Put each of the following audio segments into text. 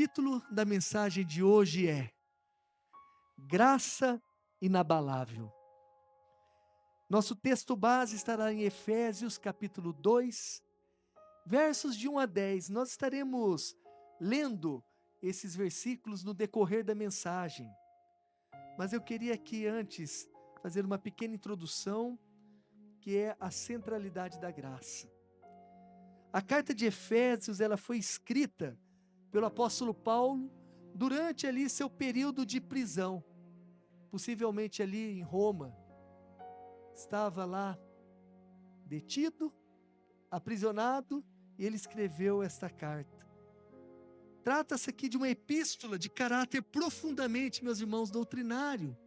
título da mensagem de hoje é Graça Inabalável. Nosso texto base estará em Efésios capítulo 2, versos de 1 a 10. Nós estaremos lendo esses versículos no decorrer da mensagem. Mas eu queria aqui antes fazer uma pequena introdução, que é a centralidade da graça. A carta de Efésios, ela foi escrita pelo apóstolo Paulo durante ali seu período de prisão, possivelmente ali em Roma. Estava lá detido, aprisionado, e ele escreveu esta carta. Trata-se aqui de uma epístola de caráter profundamente, meus irmãos, doutrinário.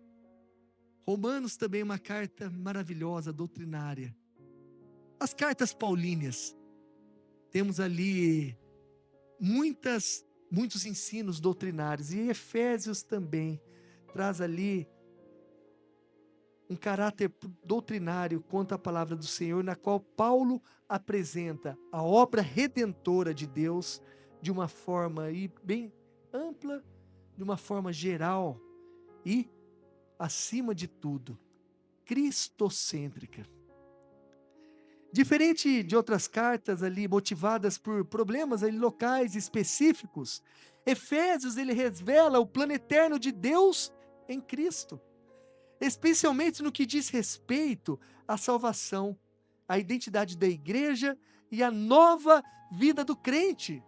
Romanos também é uma carta maravilhosa, doutrinária. As cartas paulíneas, temos ali muitos ensinos doutrinários, e Efésios também traz ali um caráter doutrinário quanto à palavra do Senhor, na qual Paulo apresenta a obra redentora de Deus de uma forma bem ampla, de uma forma geral e, acima de tudo, cristocêntrica. Diferente de outras cartas ali motivadas por problemas ali locais específicos, Efésios ele revela o plano eterno de Deus em Cristo, especialmente no que diz respeito à salvação, à identidade da igreja e à nova vida do crente.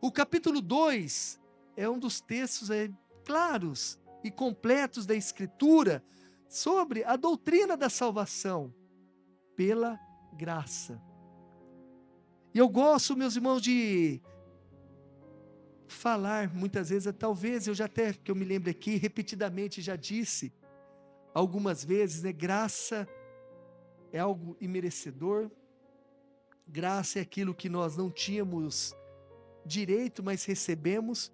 O capítulo 2 é um dos textos claros e completos da Escritura sobre a doutrina da salvação pela graça. E eu gosto, meus irmãos, de falar muitas vezes, talvez eu já até, que eu me lembre aqui, repetidamente já disse algumas vezes, né? Graça é algo imerecedor, graça é aquilo que nós não tínhamos direito, mas recebemos,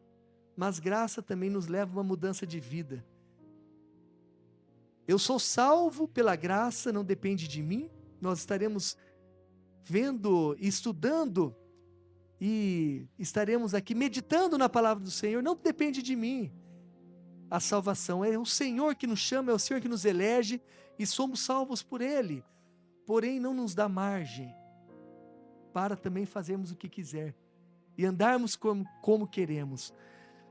mas graça também nos leva a uma mudança de vida. Eu sou salvo pela graça, não depende de mim. Nós estaremos vendo, estudando e estaremos aqui meditando na palavra do Senhor. Não depende de mim. A salvação é o Senhor que nos chama, é o Senhor que nos elege e somos salvos por Ele. Porém, não nos dá margem para também fazermos o que quiser e andarmos como queremos.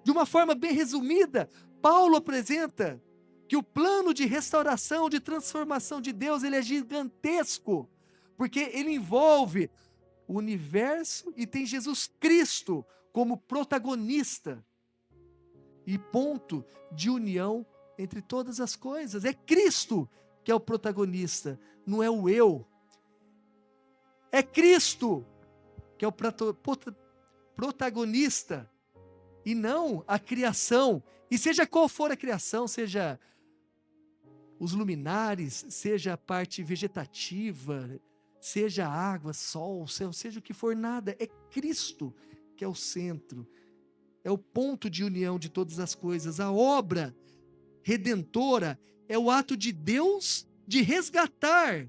De uma forma bem resumida, Paulo apresenta que o plano de restauração, de transformação de Deus, ele é gigantesco, porque ele envolve o universo e tem Jesus Cristo como protagonista e ponto de união entre todas as coisas. É Cristo que é o protagonista, não é o eu. É Cristo que é o protagonista e não a criação. E seja qual for a criação, seja os luminares, seja a parte vegetativa, seja a água, sol, céu, seja o que for, nada. É Cristo que é o centro, é o ponto de união de todas as coisas. A obra redentora é o ato de Deus de resgatar,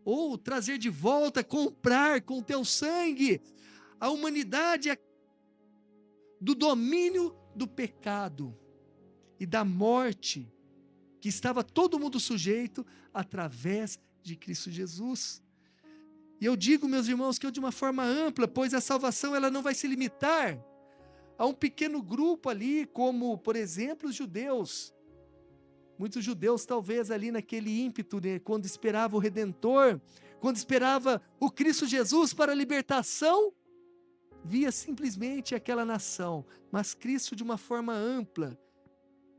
ou trazer de volta, comprar com teu sangue, a humanidade do domínio do pecado e da morte, que estava todo mundo sujeito através de Cristo Jesus. E eu digo, meus irmãos, que eu de uma forma ampla, pois a salvação ela não vai se limitar a um pequeno grupo ali, como, por exemplo, os judeus. Muitos judeus, talvez ali naquele ímpeto, né, quando esperava o Redentor, quando esperava o Cristo Jesus para a libertação, via simplesmente aquela nação. Mas Cristo, de uma forma ampla,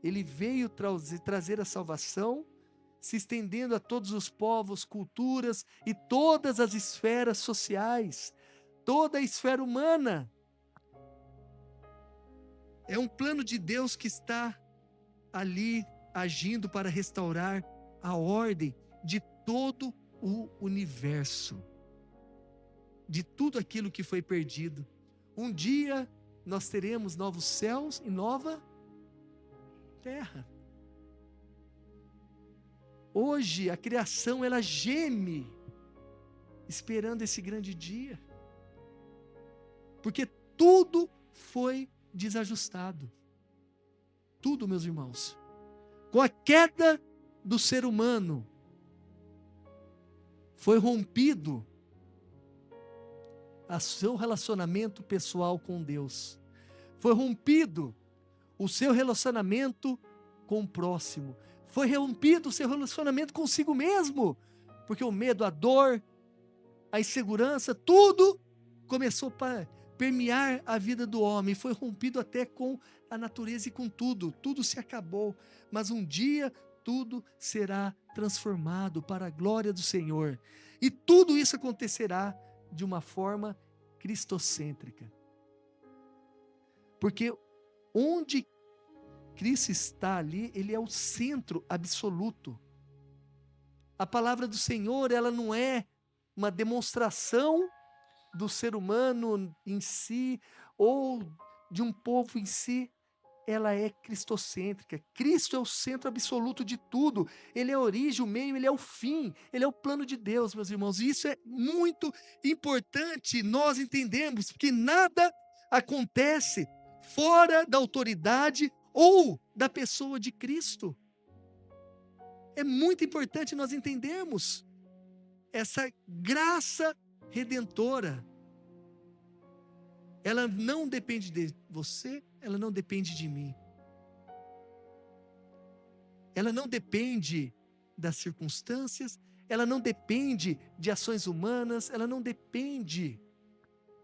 ele veio trazer a salvação, se estendendo a todos os povos, culturas e todas as esferas sociais, toda a esfera humana. É um plano de Deus que está ali agindo para restaurar a ordem de todo o universo, de tudo aquilo que foi perdido. Um dia nós teremos novos céus e nova terra. Hoje a criação ela geme esperando esse grande dia, porque tudo foi desajustado. Tudo, meus irmãos. Com a queda do ser humano, foi rompido o seu relacionamento pessoal com Deus. Foi rompido o seu relacionamento com o próximo. Foi rompido o seu relacionamento consigo mesmo. Porque o medo, a dor, a insegurança, tudo começou a permear a vida do homem. Foi rompido até com a natureza e com tudo. Tudo se acabou. Mas um dia tudo será transformado para a glória do Senhor. E tudo isso acontecerá de uma forma cristocêntrica. Porque onde Cristo está ali, Ele é o centro absoluto. A palavra do Senhor, ela não é uma demonstração do ser humano em si, ou de um povo em si. Ela é cristocêntrica. Cristo é o centro absoluto de tudo. Ele é a origem, o meio, ele é o fim. Ele é o plano de Deus, meus irmãos. E isso é muito importante nós entendermos, porque nada acontece fora da autoridade ou da pessoa de Cristo. É muito importante nós entendermos essa graça redentora. Ela não depende de você, ela não depende de mim. Ela não depende das circunstâncias, ela não depende de ações humanas, ela não depende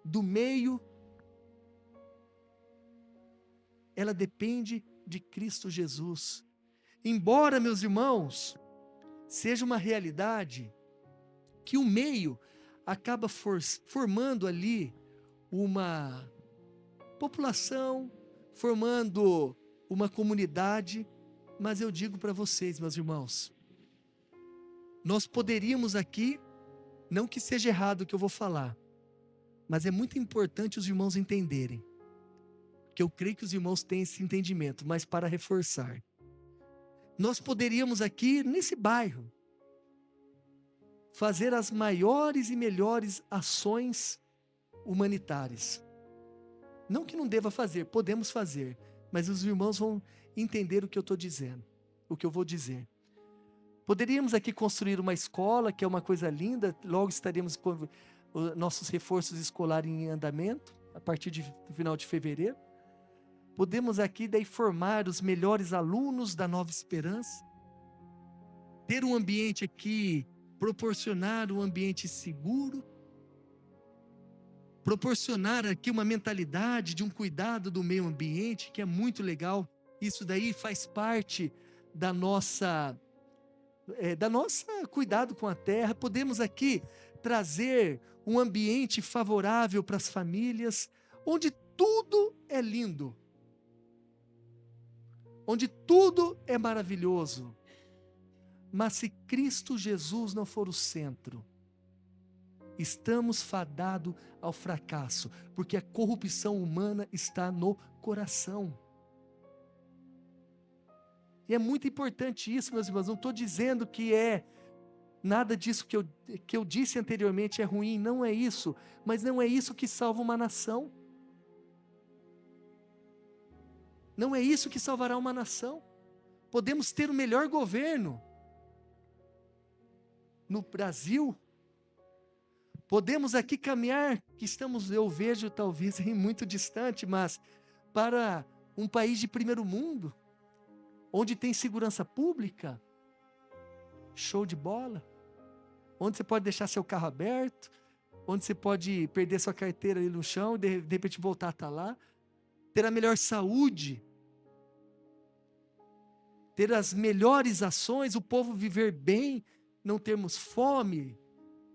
do meio. Ela depende de Cristo Jesus. Embora, meus irmãos, seja uma realidade que o meio acaba formando ali uma população, formando uma comunidade, mas eu digo para vocês, meus irmãos, nós poderíamos aqui, não que seja errado o que eu vou falar, mas é muito importante os irmãos entenderem, que eu creio que os irmãos têm esse entendimento, mas para reforçar, nós poderíamos aqui, nesse bairro, fazer as maiores e melhores ações humanitárias. Não que não deva fazer, podemos fazer, mas os irmãos vão entender o que eu estou dizendo, o que eu vou dizer. Poderíamos aqui construir uma escola, que é uma coisa linda, logo estaríamos com os nossos reforços escolares em andamento, a partir do final de fevereiro. Podemos aqui daí formar os melhores alunos da Nova Esperança, ter um ambiente aqui, proporcionar um ambiente seguro, proporcionar aqui uma mentalidade de um cuidado do meio ambiente, que é muito legal. Isso daí faz parte da nossa cuidado com a terra. Podemos aqui trazer um ambiente favorável para as famílias, onde tudo é lindo, onde tudo é maravilhoso. Mas se Cristo Jesus não for o centro, estamos fadados ao fracasso, porque a corrupção humana está no coração. E é muito importante isso, meus irmãos. Não estou dizendo que nada disso que eu disse anteriormente é ruim, não é isso. Mas não é isso que salva uma nação. Não é isso que salvará uma nação. Podemos ter o melhor governo no Brasil. Podemos aqui caminhar, eu vejo talvez muito distante, mas para um país de primeiro mundo, onde tem segurança pública, show de bola, onde você pode deixar seu carro aberto, onde você pode perder sua carteira ali no chão e de repente voltar a estar lá, ter a melhor saúde, ter as melhores ações, o povo viver bem, não termos fome,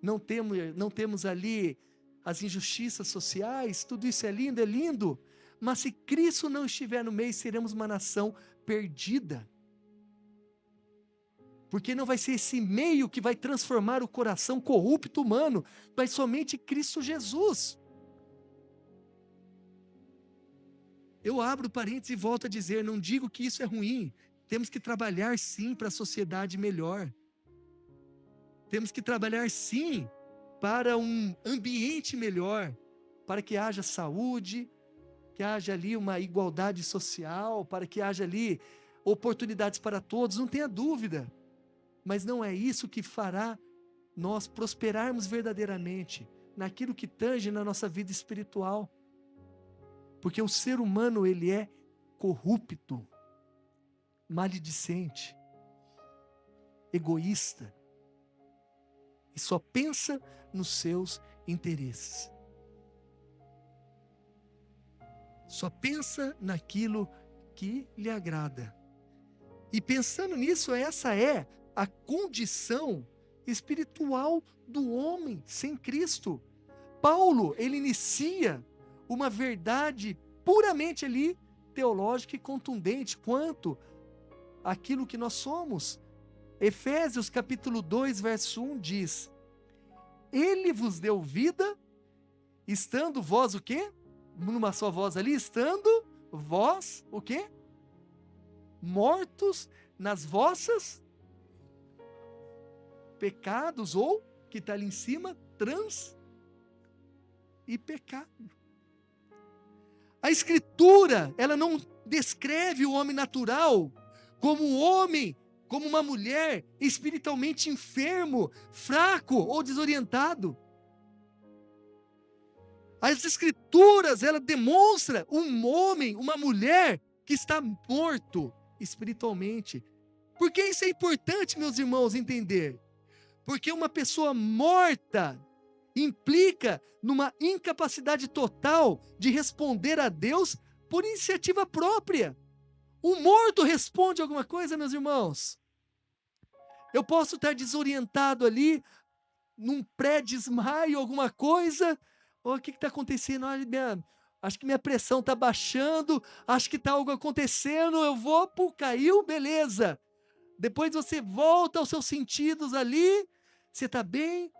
não temos ali as injustiças sociais, tudo isso é lindo, mas se Cristo não estiver no meio, seremos uma nação perdida. Porque não vai ser esse meio que vai transformar o coração corrupto humano, mas somente Cristo Jesus. Eu abro parênteses e volto a dizer, não digo que isso é ruim, temos que trabalhar sim para a sociedade melhor. Temos que trabalhar sim para um ambiente melhor, para que haja saúde, que haja ali uma igualdade social, para que haja ali oportunidades para todos, não tenha dúvida. Mas não é isso que fará nós prosperarmos verdadeiramente naquilo que tange na nossa vida espiritual. Porque o ser humano, ele é corrupto, maledicente, egoísta, e só pensa nos seus interesses. Só pensa naquilo que lhe agrada. E pensando nisso, essa é a condição espiritual do homem sem Cristo. Paulo, ele inicia uma verdade puramente ali teológica e contundente quanto àquilo que nós somos. Efésios capítulo 2, verso 1 diz: Ele vos deu vida, estando vós o quê? Numa só voz ali, estando vós o quê? Mortos nas vossas pecados, ou, que está ali em cima, e pecado. A Escritura, ela não descreve o homem natural como um homem, como uma mulher espiritualmente enfermo, fraco ou desorientado. As Escrituras, ela demonstra um homem, uma mulher que está morto espiritualmente. Por que isso é importante, meus irmãos, entender? Porque uma pessoa morta implica numa incapacidade total de responder a Deus por iniciativa própria. O morto responde alguma coisa, meus irmãos? Eu posso estar desorientado ali, num pré-desmaio, alguma coisa. O que está acontecendo? Acho que minha pressão está baixando, acho que está algo acontecendo, eu vou, caiu, beleza. Depois você volta aos seus sentidos ali, você está bem?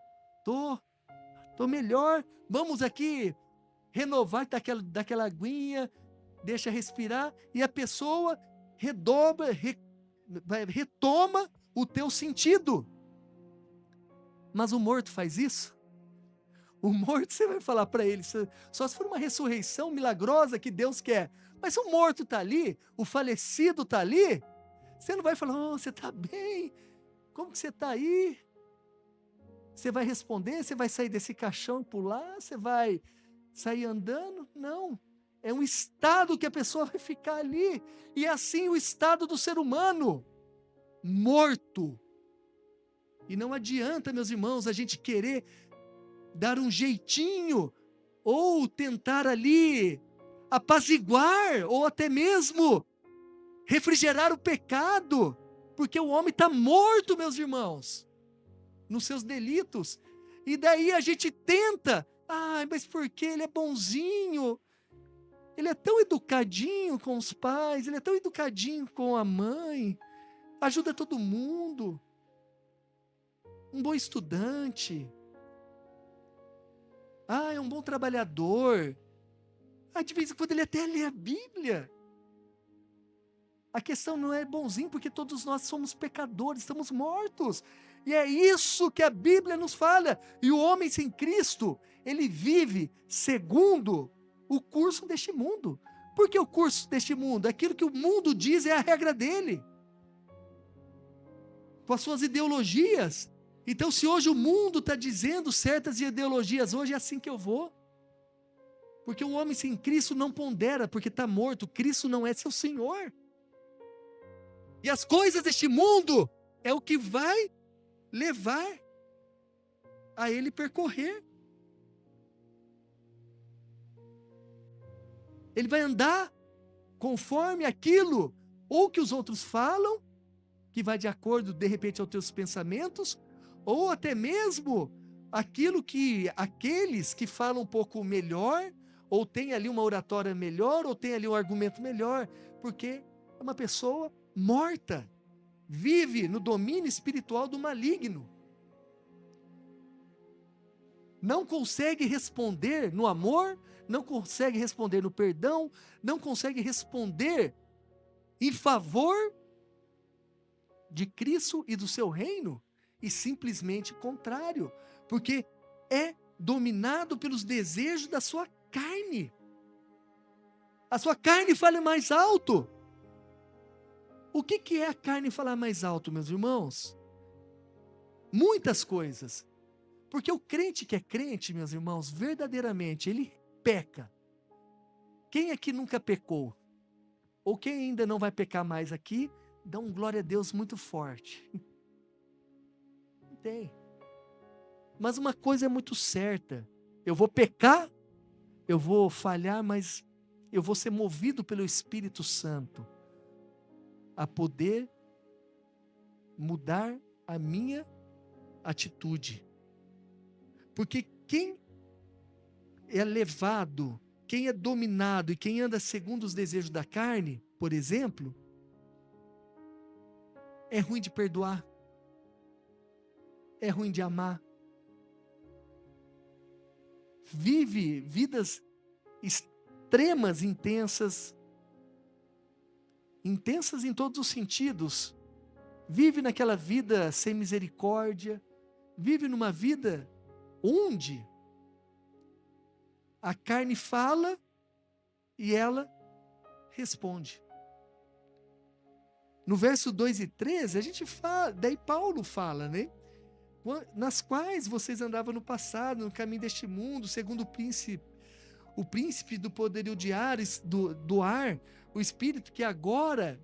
Tô melhor, vamos aqui renovar daquela aguinha, deixa respirar, e a pessoa retoma o teu sentido. Mas o morto faz isso? O morto, você vai falar para ele, só se for uma ressurreição milagrosa que Deus quer. Mas se o morto está ali, o falecido está ali, você não vai falar: oh, você está bem? Como que você está aí? Você vai responder? Você vai sair desse caixão e pular? Você vai sair andando? Não. É um estado que a pessoa vai ficar ali. E é assim o estado do ser humano, morto. E não adianta, meus irmãos, a gente querer dar um jeitinho, ou tentar ali apaziguar, ou até mesmo refrigerar o pecado, porque o homem está morto, meus irmãos, nos seus delitos. E daí a gente tenta, mas porque ele é bonzinho, ele é tão educadinho com os pais, ele é tão educadinho com a mãe, ajuda todo mundo, um bom estudante, é um bom trabalhador, de vez em quando ele até lê a Bíblia. A questão não é bonzinho, porque todos nós somos pecadores, estamos mortos. E é isso que a Bíblia nos fala. E o homem sem Cristo, ele vive segundo o curso deste mundo. Por que o curso deste mundo? Aquilo que o mundo diz é a regra dele, com as suas ideologias. Então, se hoje o mundo está dizendo certas ideologias, hoje é assim que eu vou. Porque o homem sem Cristo não pondera, porque está morto. Cristo não é seu Senhor. E as coisas deste mundo é o que vai levar a ele percorrer. Ele vai andar conforme aquilo, ou que os outros falam, que vai de acordo, de repente, aos teus pensamentos, ou até mesmo aquilo que aqueles que falam um pouco melhor, ou tem ali uma oratória melhor, ou tem ali um argumento melhor, porque é uma pessoa morta, vive no domínio espiritual do maligno. Não consegue responder no amor, não consegue responder no perdão, não consegue responder em favor de Cristo e do seu reino, e simplesmente contrário, porque é dominado pelos desejos da sua carne. A sua carne fale mais alto. O que é a carne falar mais alto, meus irmãos? Muitas coisas. Porque o crente que é crente, meus irmãos, verdadeiramente, ele peca. Quem aqui nunca pecou? Ou quem ainda não vai pecar mais aqui, dá um glória a Deus muito forte. Não tem. Mas uma coisa é muito certa. Eu vou pecar, eu vou falhar, mas eu vou ser movido pelo Espírito Santo a poder mudar a minha atitude. Porque quem é levado, quem é dominado e quem anda segundo os desejos da carne, por exemplo, é ruim de perdoar, é ruim de amar, vive vidas extremas, intensas em todos os sentidos, vive naquela vida sem misericórdia, vive numa vida onde a carne fala e ela responde. No verso 2 e 13, a gente fala, daí Paulo fala, né? Nas quais vocês andavam no passado, no caminho deste mundo, segundo o príncipe do poderio do ar, o espírito que agora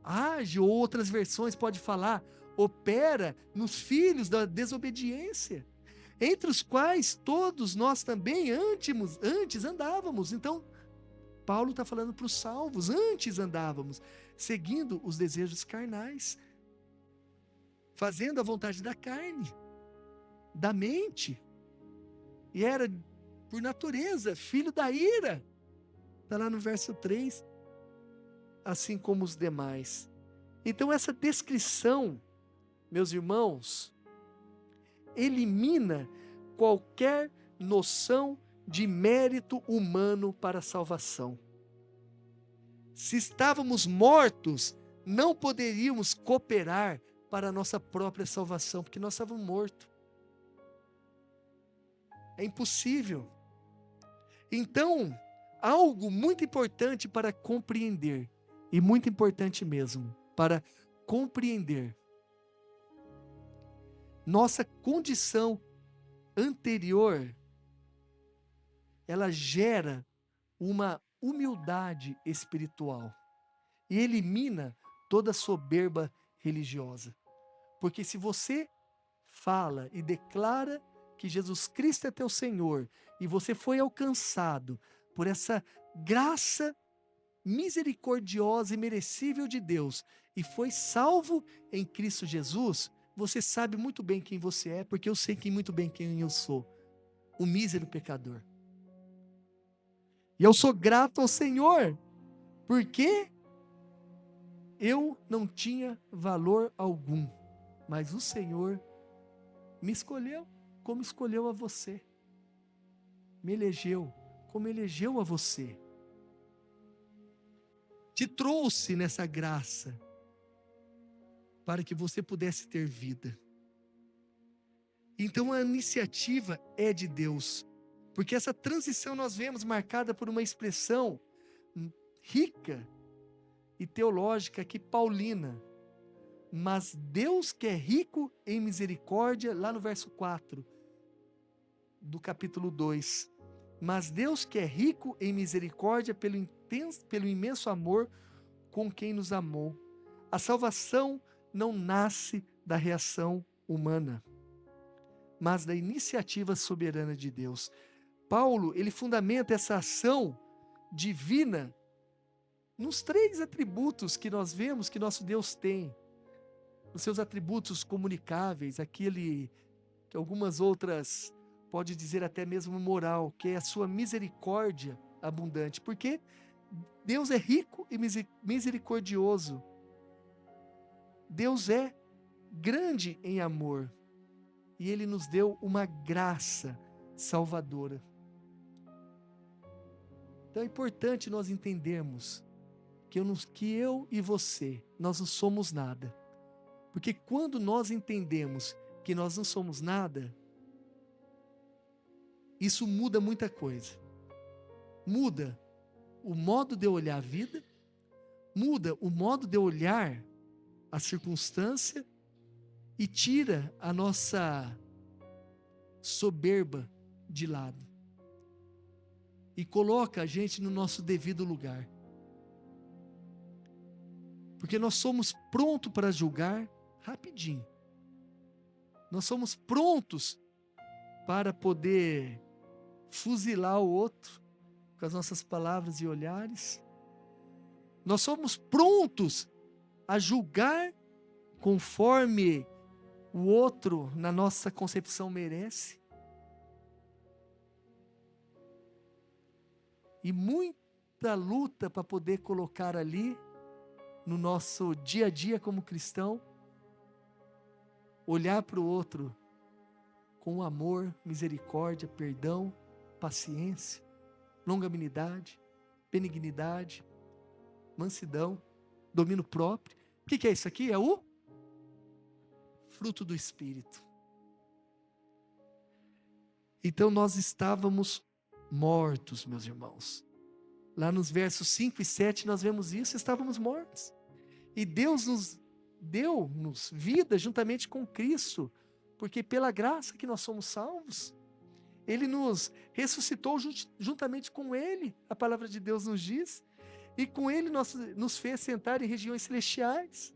age, ou outras versões pode falar, opera nos filhos da desobediência, entre os quais todos nós também antes andávamos. Então, Paulo está falando para os salvos, antes andávamos, seguindo os desejos carnais, fazendo a vontade da carne, da mente, e era por natureza, filho da ira, está lá no verso 3, assim como os demais. Então essa descrição, meus irmãos, elimina qualquer noção de mérito humano para a salvação. Se estávamos mortos, não poderíamos cooperar para a nossa própria salvação, porque nós estávamos mortos. É impossível. Então, algo muito importante para compreender, e muito importante mesmo, para compreender nossa condição anterior, ela gera uma humildade espiritual e elimina toda soberba religiosa. Porque se você fala e declara que Jesus Cristo é teu Senhor e você foi alcançado por essa graça misericordiosa e merecível de Deus e foi salvo em Cristo Jesus, você sabe muito bem quem você é, porque eu sei muito bem quem eu sou, o mísero pecador. E eu sou grato ao Senhor, porque eu não tinha valor algum, mas o Senhor me escolheu como escolheu a você, me elegeu como elegeu a você, te trouxe nessa graça, para que você pudesse ter vida. Então a iniciativa é de Deus, porque essa transição nós vemos marcada por uma expressão rica e teológica aqui paulina. Mas Deus que é rico em misericórdia, lá no verso 4 do capítulo 2. Mas Deus que é rico em misericórdia pelo imenso amor com quem nos amou. A salvação não nasce da reação humana, mas da iniciativa soberana de Deus. Paulo, ele fundamenta essa ação divina nos 3 atributos que nós vemos que nosso Deus tem. Nos seus atributos comunicáveis, aquele que algumas outras pode dizer até mesmo moral, que é a sua misericórdia abundante, porque Deus é rico e misericordioso. Deus é grande em amor e Ele nos deu uma graça salvadora. Então é importante nós entendermos que eu e você, nós não somos nada. Porque quando nós entendemos que nós não somos nada, isso muda muita coisa. muda o modo de eu olhar a vida, muda o modo de eu olhar a circunstância e tira a nossa soberba de lado e coloca a gente no nosso devido lugar. Porque nós somos prontos para julgar rapidinho. Nós somos prontos para poder fuzilar o outro com as nossas palavras e olhares. Nós somos prontos a julgar conforme o outro, na nossa concepção, merece. E muita luta para poder colocar ali, no nosso dia a dia como cristão, olhar para o outro com amor, misericórdia, perdão, paciência, longanimidade, benignidade, mansidão, domínio próprio. O que é isso aqui? É o fruto do Espírito. Então nós estávamos mortos, meus irmãos. Lá nos versos 5 e 7 nós vemos isso, estávamos mortos. E Deus nos deu-nos vida juntamente com Cristo, porque pela graça que nós somos salvos, Ele nos ressuscitou juntamente com Ele, a palavra de Deus nos diz, e com Ele nos fez sentar em regiões celestiais,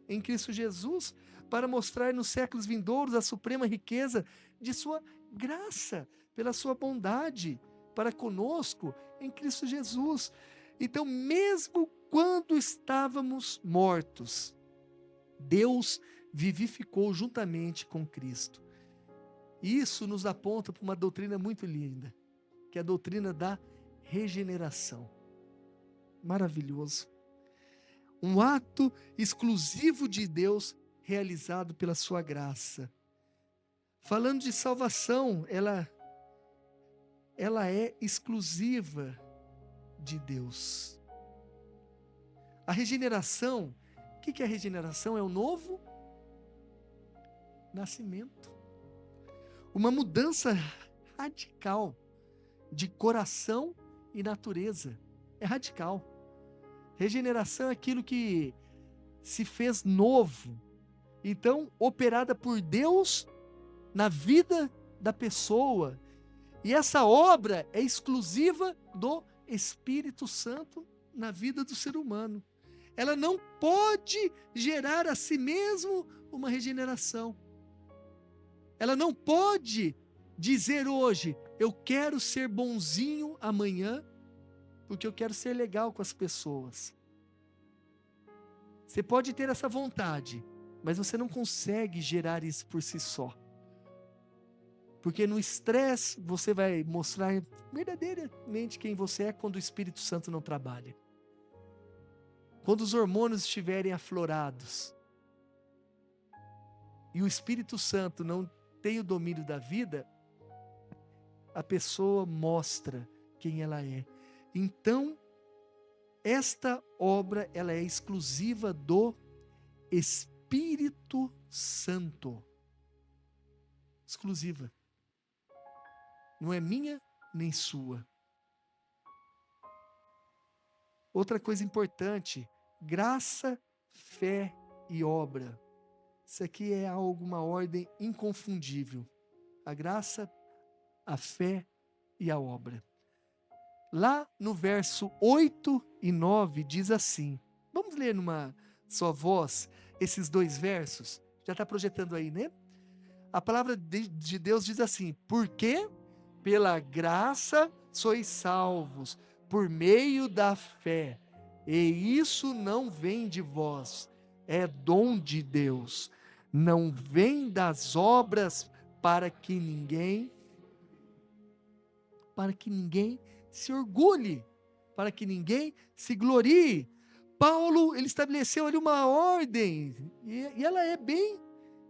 em Cristo Jesus, para mostrar nos séculos vindouros a suprema riqueza de sua graça, pela sua bondade, para conosco em Cristo Jesus. Então, mesmo quando estávamos mortos, Deus vivificou juntamente com Cristo. Isso nos aponta para uma doutrina muito linda, que é a doutrina da regeneração. Maravilhoso. Um ato exclusivo de Deus realizado pela sua graça. Falando de salvação, ela é exclusiva de Deus. A regeneração, o que é a regeneração? É o novo nascimento. Uma mudança radical de coração e natureza. É radical. Regeneração é aquilo que se fez novo. Então, operada por Deus na vida da pessoa. E essa obra é exclusiva do Espírito Santo na vida do ser humano. Ela não pode gerar a si mesmo uma regeneração. Ela não pode dizer hoje, eu quero ser bonzinho amanhã, porque eu quero ser legal com as pessoas. Você pode ter essa vontade, mas você não consegue gerar isso por si só. Porque no estresse você vai mostrar verdadeiramente quem você é quando o Espírito Santo não trabalha. Quando os hormônios estiverem aflorados e o Espírito Santo não tem o domínio da vida, a pessoa mostra quem ela é. Então, esta obra ela é exclusiva do Espírito Santo. Exclusiva. Não é minha nem sua. Outra coisa importante, graça, fé e obra. Isso aqui é uma ordem inconfundível. A graça, a fé e a obra. Lá no verso 8 e 9 diz assim. Vamos ler numa só voz esses dois versos? Já está projetando aí, né? A palavra de Deus diz assim: porque pela graça sois salvos, por meio da fé. E isso não vem de vós, é dom de Deus. Não vem das obras para que ninguém se orgulhe, para que ninguém se glorie. Paulo, ele estabeleceu ali uma ordem, e ela é bem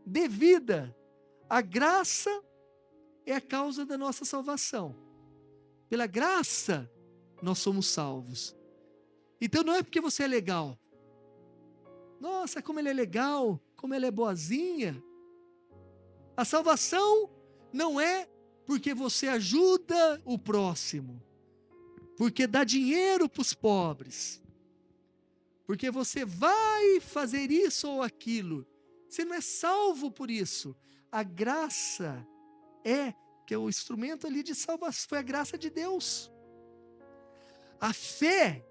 devida. A graça é a causa da nossa salvação. Pela graça, nós somos salvos. Então não é porque você é legal. Nossa, como ele é legal, como ela é boazinha. A salvação não é porque você ajuda o próximo. porque dá dinheiro para os pobres, porque você vai fazer isso ou aquilo. Você não é salvo por isso. A graça que é o instrumento ali de salvação, foi a graça de Deus. A fé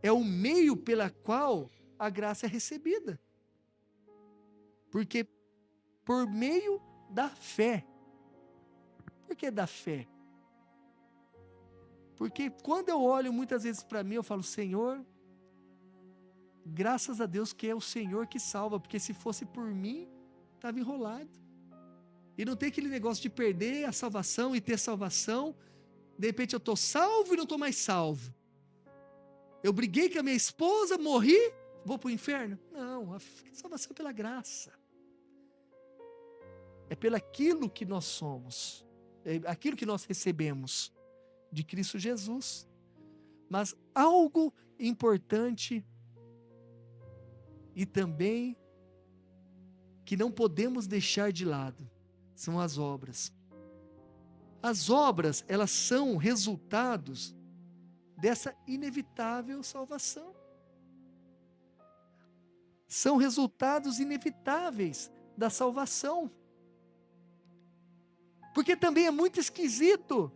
é o meio pela qual a graça é recebida. Porque por meio da fé. Por que da fé? Porque quando eu olho muitas vezes para mim, eu falo, Senhor, graças a Deus que é o Senhor que salva, porque se fosse por mim, estava enrolado. E não tem aquele negócio de perder a salvação e ter salvação. De repente eu estou salvo e não estou mais salvo. Eu briguei com a minha esposa, morri, vou para o inferno? Não, a salvação é pela graça. É pelo aquilo que nós somos. É aquilo que nós recebemos de Cristo Jesus. Mas algo importante e também que não podemos deixar de lado são as obras. As obras, elas são resultados dessa inevitável salvação. São resultados inevitáveis da salvação. Porque também é muito esquisito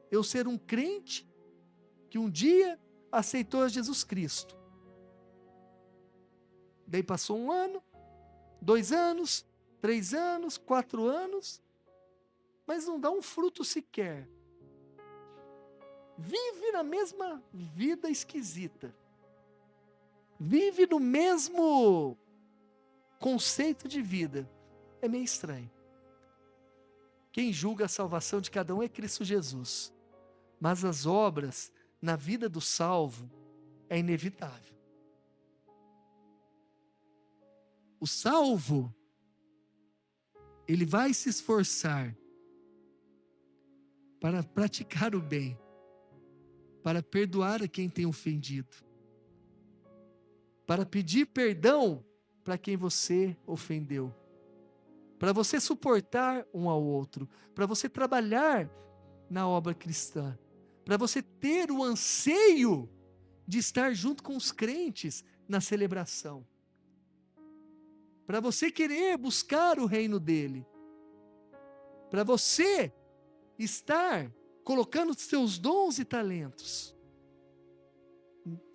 eu ser um crente que um dia aceitou a Jesus Cristo. Daí passou 1 ano, 2 anos, 3 anos, 4 anos, mas não dá um fruto sequer. Vive na mesma vida esquisita. Vive no mesmo conceito de vida. É meio estranho. Quem julga a salvação de cada um é Cristo Jesus. Mas as obras na vida do salvo é inevitável. O salvo, ele vai se esforçar para praticar o bem, para perdoar a quem tem ofendido, para pedir perdão para quem você ofendeu, para você suportar um ao outro, para você trabalhar na obra cristã, para você ter o anseio de estar junto com os crentes na celebração, para você querer buscar o reino dele, para você estar colocando os seus dons e talentos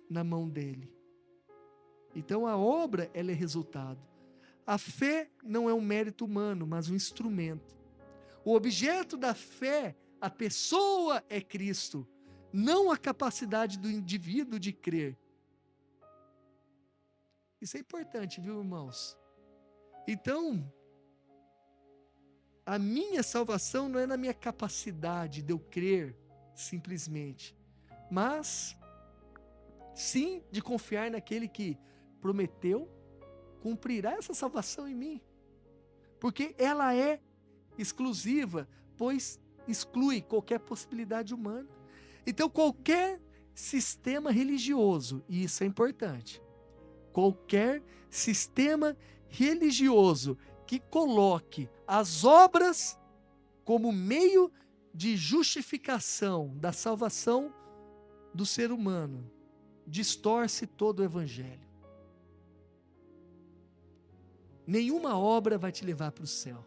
na mão dele. Então a obra, ela é resultado. A fé não é um mérito humano, mas um instrumento. O objeto da fé, a pessoa é Cristo, não a capacidade do indivíduo de crer. Isso é importante, viu, irmãos? Então, a minha salvação não é na minha capacidade de eu crer, simplesmente, mas sim de confiar naquele que prometeu, cumprirá essa salvação em mim, porque ela é exclusiva, pois exclui qualquer possibilidade humana. Então qualquer sistema religioso, e isso é importante, qualquer sistema religioso que coloque as obras como meio de justificação da salvação do ser humano, distorce todo o evangelho. Nenhuma obra vai te levar para o céu.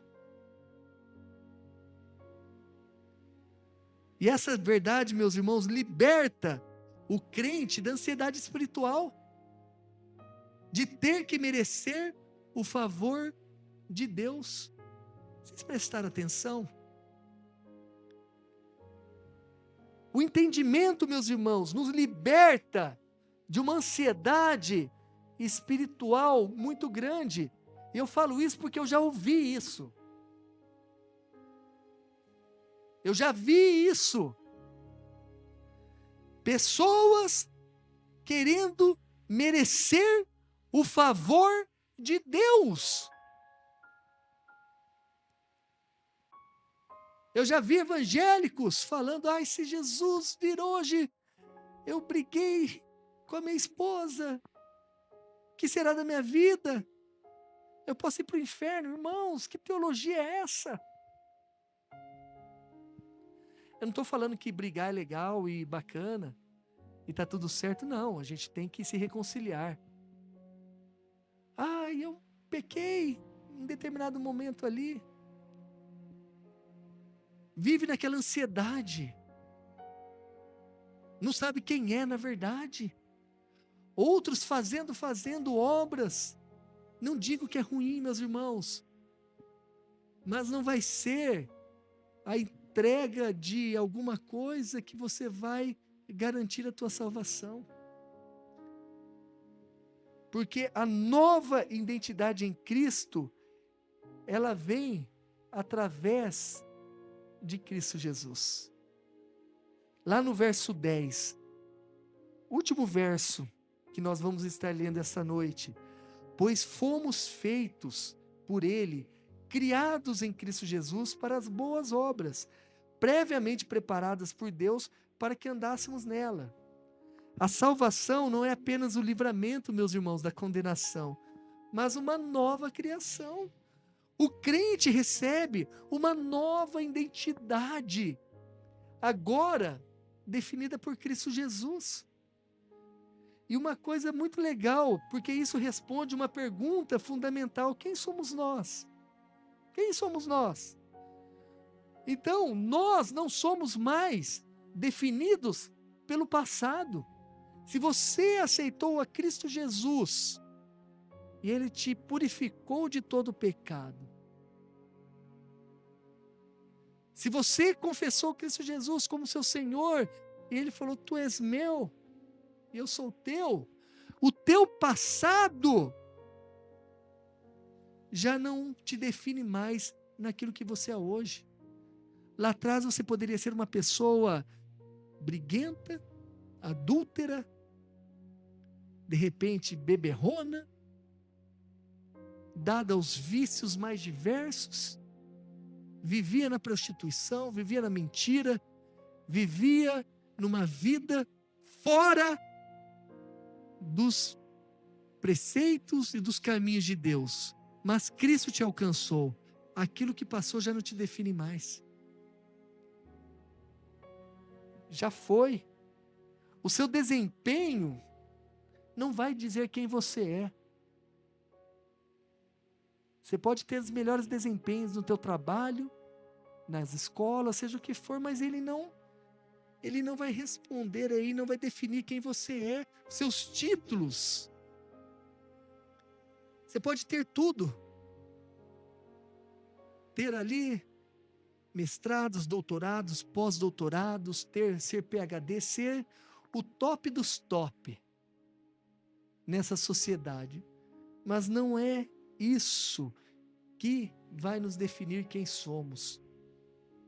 E essa verdade, meus irmãos, liberta o crente da ansiedade espiritual, de ter que merecer o favor de Deus. Vocês prestaram atenção? O entendimento, meus irmãos, nos liberta de uma ansiedade espiritual muito grande. E eu falo isso porque eu já ouvi isso. Eu já vi isso. Pessoas querendo merecer o favor de Deus. Eu já vi evangélicos falando, se Jesus vir hoje, eu briguei com a minha esposa, o que será da minha vida? Eu posso ir para o inferno. Irmãos, que teologia é essa? Eu não estou falando que brigar é legal e bacana e tá tudo certo, não. A gente tem que se reconciliar. Ah, eu pequei em determinado momento ali. Vive naquela ansiedade. Não sabe quem é na verdade. Outros fazendo obras. Não digo que é ruim, meus irmãos, mas não vai ser a entrega de alguma coisa que você vai garantir a tua salvação. Porque a nova identidade em Cristo, ela vem através de Cristo Jesus. Lá no verso 10, último verso que nós vamos estar lendo essa noite. Pois fomos feitos por Ele, criados em Cristo Jesus para as boas obras, previamente preparadas por Deus para que andássemos nela. A salvação não é apenas o livramento, meus irmãos, da condenação, mas uma nova criação. O crente recebe uma nova identidade, agora definida por Cristo Jesus. E uma coisa muito legal, porque isso responde uma pergunta fundamental: quem somos nós? Quem somos nós? Então, nós não somos mais definidos pelo passado. Se você aceitou a Cristo Jesus, e Ele te purificou de todo pecado, se você confessou Cristo Jesus como seu Senhor, e Ele falou: tu és meu, eu sou teu, o teu passado já não te define mais naquilo que você é hoje. Lá atrás você poderia ser uma pessoa briguenta, adúltera, de repente beberrona, dada aos vícios mais diversos, vivia na prostituição, vivia na mentira, vivia numa vida fora dos preceitos e dos caminhos de Deus. Mas Cristo te alcançou. Aquilo que passou já não te define mais. Já foi. O seu desempenho não vai dizer quem você é. Você pode ter os melhores desempenhos no teu trabalho, nas escolas, seja o que for, mas ele não vai responder aí, não vai definir quem você é, seus títulos. Você pode ter tudo. Ter ali mestrados, doutorados, pós-doutorados, ser PhD, ser o top dos top nessa sociedade. Mas não é isso que vai nos definir quem somos.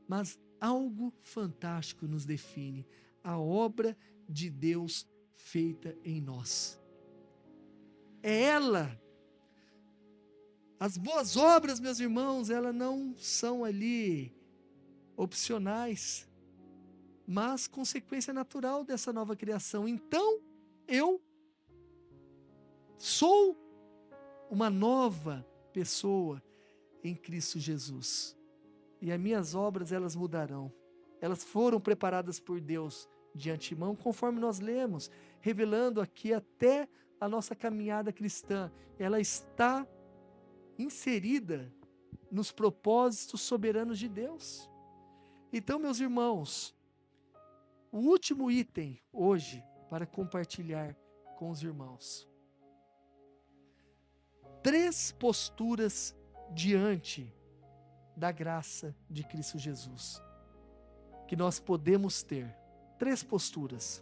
Mas algo fantástico nos define: a obra de Deus feita em nós. É ela. As boas obras, meus irmãos, elas não são ali opcionais, mas consequência natural dessa nova criação. Então, eu sou uma nova pessoa em Cristo Jesus. E as minhas obras, elas mudarão. Elas foram preparadas por Deus de antemão, conforme nós lemos, revelando aqui até a nossa caminhada cristã. Ela está inserida nos propósitos soberanos de Deus. Então, meus irmãos, o último item hoje para compartilhar com os irmãos. 3 posturas diante da graça de Cristo Jesus que nós podemos ter. 3 posturas.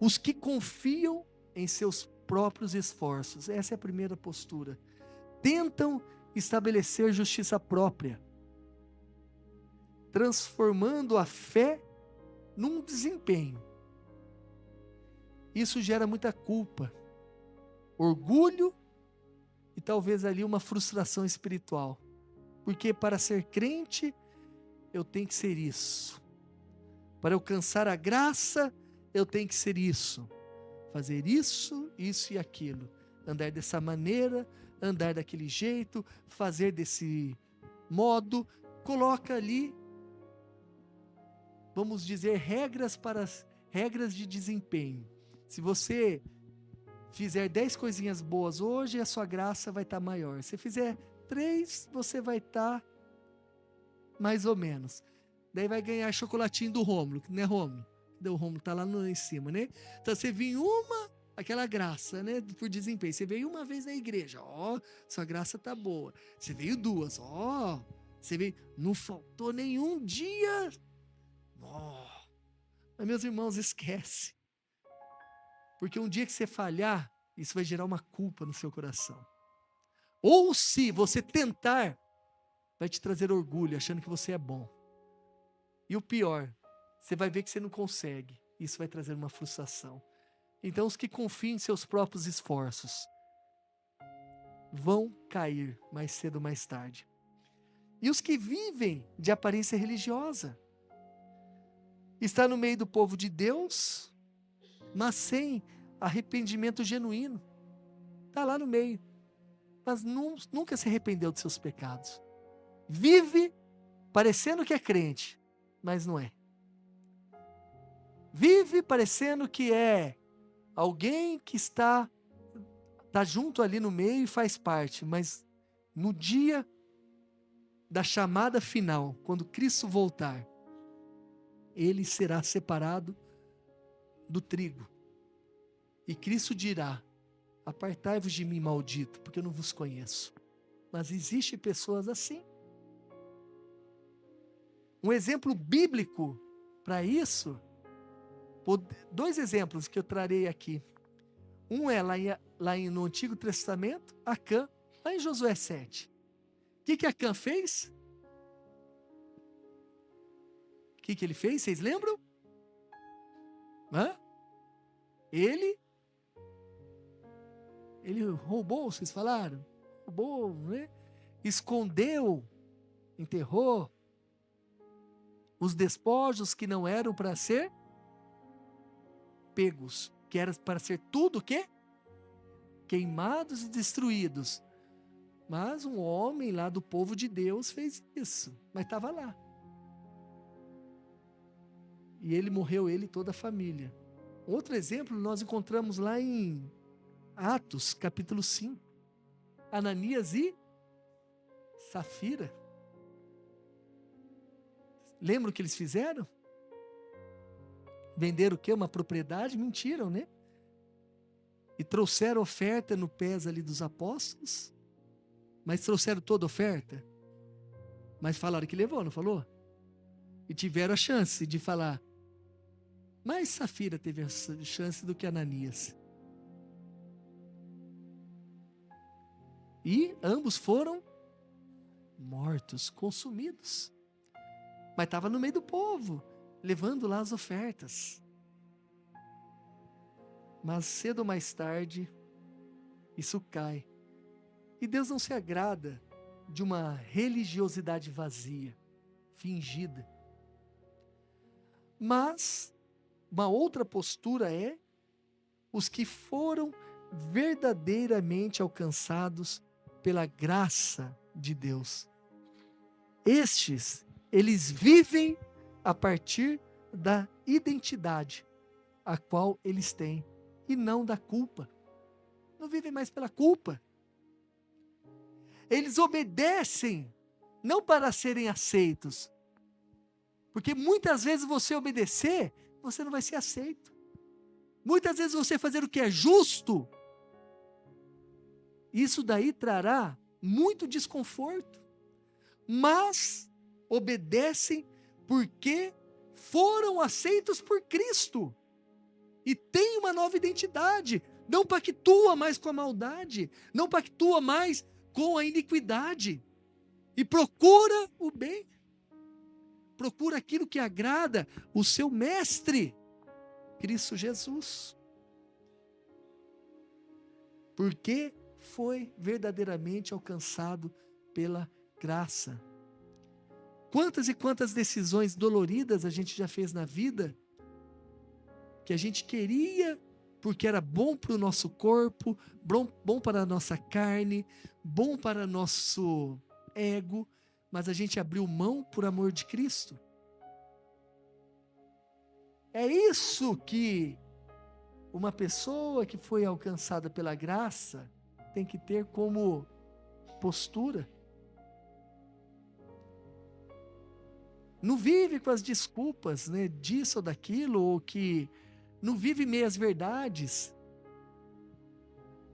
Os que confiam em seus próprios esforços, essa é a primeira postura. Tentam estabelecer justiça própria, transformando a fé num desempenho. Isso gera muita culpa, orgulho e talvez ali uma frustração espiritual. Porque para ser crente, eu tenho que ser isso. Para alcançar a graça, eu tenho que ser isso. Fazer isso, isso e aquilo. Andar dessa maneira, andar daquele jeito, fazer desse modo. Coloca ali vamos dizer, regras de desempenho. Se você fizer 10 coisinhas boas hoje, a sua graça vai estar maior. Se fizer 3, você vai estar mais ou menos. Daí vai ganhar chocolatinho do Rômulo, né, Rômulo? O Rômulo tá lá em cima, né? Então você vinha aquela graça, né, por desempenho. Você veio uma vez na igreja, sua graça tá boa. Você veio 2, você veio, não faltou nenhum dia. Mas meus irmãos, esquece. Porque um dia que você falhar, isso vai gerar uma culpa no seu coração. Ou se você tentar, vai te trazer orgulho, achando que você é bom. E o pior, você vai ver que você não consegue. Isso vai trazer uma frustração. Então, os que confiam em seus próprios esforços vão cair mais cedo ou mais tarde. E os que vivem de aparência religiosa, está no meio do povo de Deus, mas sem arrependimento genuíno. Está lá no meio, mas nunca se arrependeu dos seus pecados. Vive parecendo que é crente, mas não é. Vive parecendo que é alguém que está junto ali no meio e faz parte, mas no dia da chamada final, quando Cristo voltar, ele será separado do trigo. E Cristo dirá: apartai-vos de mim, maldito, porque eu não vos conheço. Mas existem pessoas assim. Um exemplo bíblico para isso, 2 exemplos que eu trarei aqui. Um é no Antigo Testamento, Acã, lá em Josué 7. O que Acã fez? O que ele fez? Vocês lembram? Ele roubou, vocês falaram? Roubou, né? Escondeu, enterrou os despojos que não eram para ser pegos, que era para ser tudo o quê? Queimados e destruídos. Mas um homem lá do povo de Deus fez isso, mas estava lá. E ele morreu, ele e toda a família. Outro exemplo nós encontramos lá em Atos, capítulo 5. Ananias e Safira. Lembra o que eles fizeram? Venderam o quê? Uma propriedade? Mentiram, né? E trouxeram oferta no pés ali dos apóstolos. Mas trouxeram toda a oferta. Mas falaram que levou, não falou? E tiveram a chance de falar. Mas Safira teve a chance do que Ananias. E ambos foram mortos, consumidos. Mas estava no meio do povo, levando lá as ofertas. Mas cedo ou mais tarde, isso cai. E Deus não se agrada de uma religiosidade vazia, fingida. Mas uma outra postura é os que foram verdadeiramente alcançados pela graça de Deus. Estes, eles vivem a partir da identidade a qual eles têm e não da culpa. Não vivem mais pela culpa. Eles obedecem não para serem aceitos. Porque muitas vezes você obedecer, você não vai ser aceito. Muitas vezes você fazer o que é justo, isso daí trará muito desconforto. Mas obedecem porque foram aceitos por Cristo. E têm uma nova identidade. Não pactua mais com a maldade. Não pactua mais com a iniquidade. E procura o bem. Procura aquilo que agrada o seu mestre, Cristo Jesus. Porque foi verdadeiramente alcançado pela graça. Quantas e quantas decisões doloridas a gente já fez na vida, que a gente queria, porque era bom para o nosso corpo, bom para a nossa carne, bom para nosso ego, mas a gente abriu mão por amor de Cristo. É isso que uma pessoa que foi alcançada pela graça tem que ter como postura. Não vive com as desculpas, né, disso ou daquilo, ou que não vive meias verdades.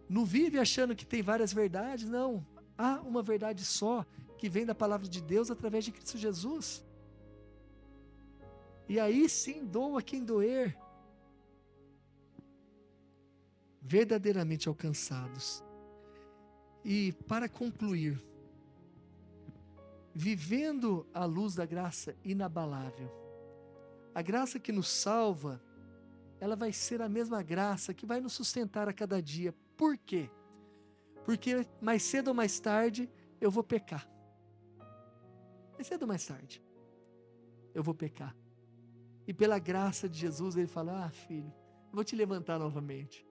Não vive achando que tem várias verdades, não. Há uma verdade só, que vem da palavra de Deus através de Cristo Jesus. E aí sim, doa quem doer. Verdadeiramente alcançados. E para concluir, vivendo a luz da graça inabalável. A graça que nos salva, ela vai ser a mesma graça que vai nos sustentar a cada dia. Por quê? Porque mais cedo ou mais tarde eu vou pecar. Mais cedo ou mais tarde eu vou pecar. E pela graça de Jesus ele fala: filho, eu vou te levantar novamente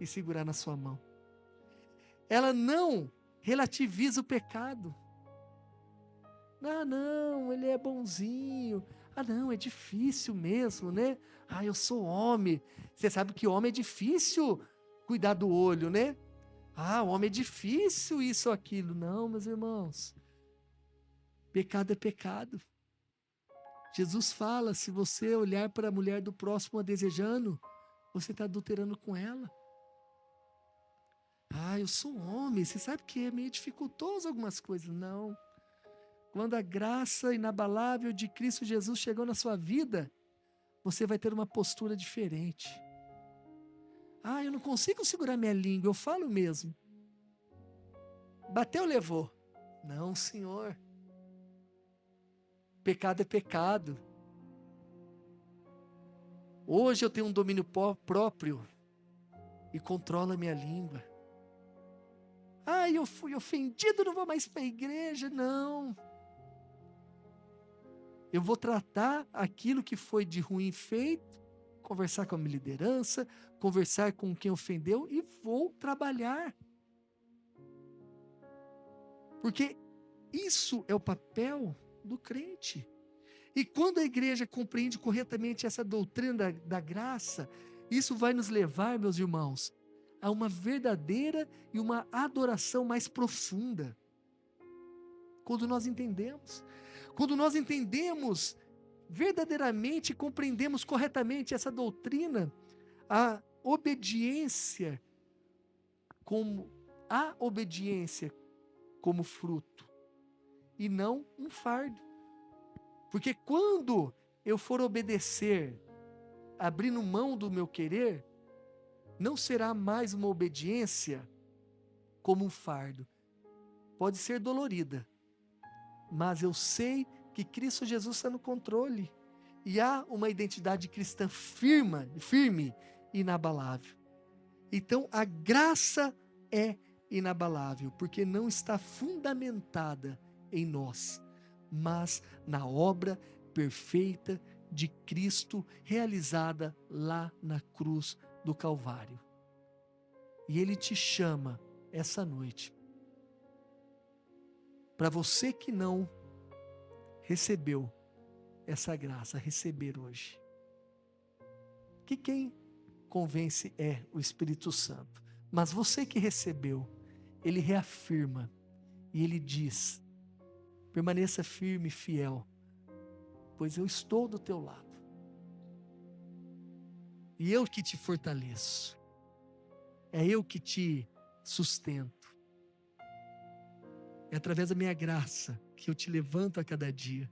e segurar na sua mão. Ela não relativiza o pecado. Não, ele é bonzinho. Não, é difícil mesmo, né? Eu sou homem. Você sabe que homem é difícil cuidar do olho, né? O homem é difícil isso ou aquilo. Não, meus irmãos. Pecado é pecado. Jesus fala, se você olhar para a mulher do próximo a desejando, você está adulterando com ela. Eu sou homem. Você sabe que é meio dificultoso algumas coisas. Não. Quando a graça inabalável de Cristo Jesus chegou na sua vida, você vai ter uma postura diferente. Eu não consigo segurar minha língua, eu falo mesmo. Bateu, levou. Não, Senhor. Pecado é pecado. Hoje eu tenho um domínio próprio e controlo a minha língua. Eu fui ofendido, não vou mais para a igreja, não. Eu vou tratar aquilo que foi de ruim feito, conversar com a minha liderança, conversar com quem ofendeu e vou trabalhar. Porque isso é o papel do crente. E quando a igreja compreende corretamente essa doutrina da graça, isso vai nos levar, meus irmãos, a uma verdadeira e uma adoração mais profunda. Quando nós entendemos verdadeiramente, compreendemos corretamente essa doutrina, a obediência como fruto e não um fardo. Porque quando eu for obedecer, abrindo mão do meu querer, não será mais uma obediência como um fardo. Pode ser dolorida, mas eu sei que Cristo Jesus está no controle. E há uma identidade cristã firme e inabalável. Então a graça é inabalável, porque não está fundamentada em nós, mas na obra perfeita de Cristo realizada lá na cruz do Calvário. E Ele te chama essa noite, para você que não recebeu essa graça, receber hoje. Que quem convence é o Espírito Santo. Mas você que recebeu, Ele reafirma e Ele diz: permaneça firme e fiel, pois eu estou do teu lado. E eu que te fortaleço. É eu que te sustento. É através da minha graça que eu te levanto a cada dia.